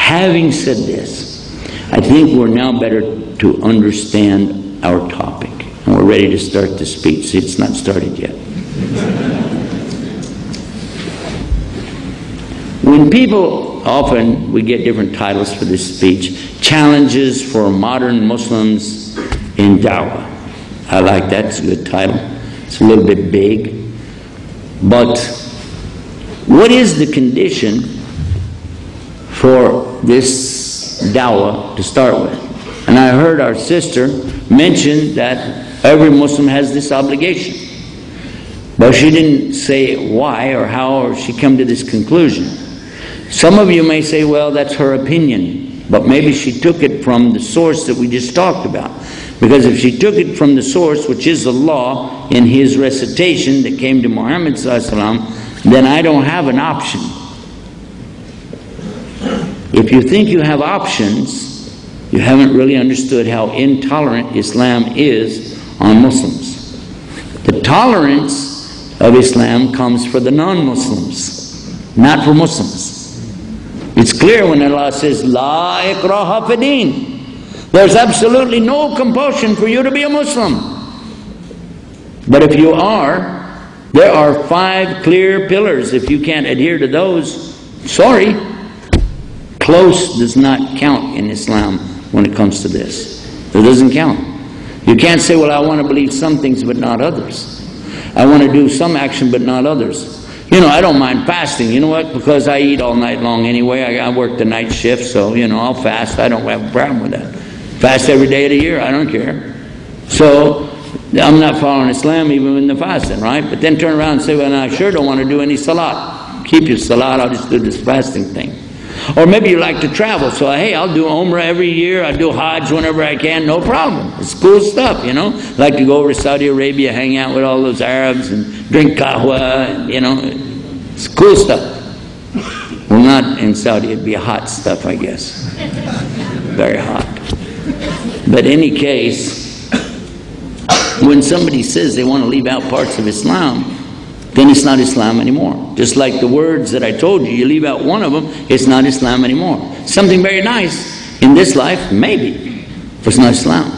Having said this, I think we're now better to understand our topic. And we're ready to start the speech. See, it's not started yet. When people, often we get different titles for this speech, challenges for modern Muslims in Dawah. I like that, it's a good title. It's a little bit big. But what is the condition for this Dawah to start with? And I heard our sister mention that every Muslim has this obligation. But she didn't say why or how or she come to this conclusion. Some of you may say, well, that's her opinion. But maybe she took it from the source that we just talked about. Because if she took it from the source, which is Allah, in his recitation that came to Muhammad ﷺ, then I don't have an option. If you think you have options, you haven't really understood how intolerant Islam is on Muslims. The tolerance of Islam comes for the non-Muslims, not for Muslims. It's clear when Allah says, La ikraha fi din. There's absolutely no compulsion for you to be a Muslim. But if you are, there are 5 clear pillars. If you can't adhere to those, sorry. Close does not count in Islam when it comes to this. It doesn't count. You can't say, well, I want to believe some things but not others. I want to do some action but not others. You know, I don't mind fasting. You know what? Because I eat all night long anyway. I work the night shift, so, you know, I'll fast. I don't have a problem with that. Fast every day of the year. I don't care. So, I'm not following Islam even in the fasting, right? But then turn around and say, well, I sure don't want to do any salat. Keep your salat. I'll just do this fasting thing. Or maybe you like to travel. So, hey, I'll do Umrah every year. I do Hajj whenever I can. No problem. It's cool stuff, you know. I like to go over to Saudi Arabia, hang out with all those Arabs and drink kahwa, you know. It's cool stuff. Well, not in Saudi. It'd be hot stuff, I guess. Very hot. But in any case, when somebody says they want to leave out parts of Islam, then it's not Islam anymore. Just like the words that I told you, you leave out one of them, it's not Islam anymore. Something very nice in this life, maybe, but it's not Islam.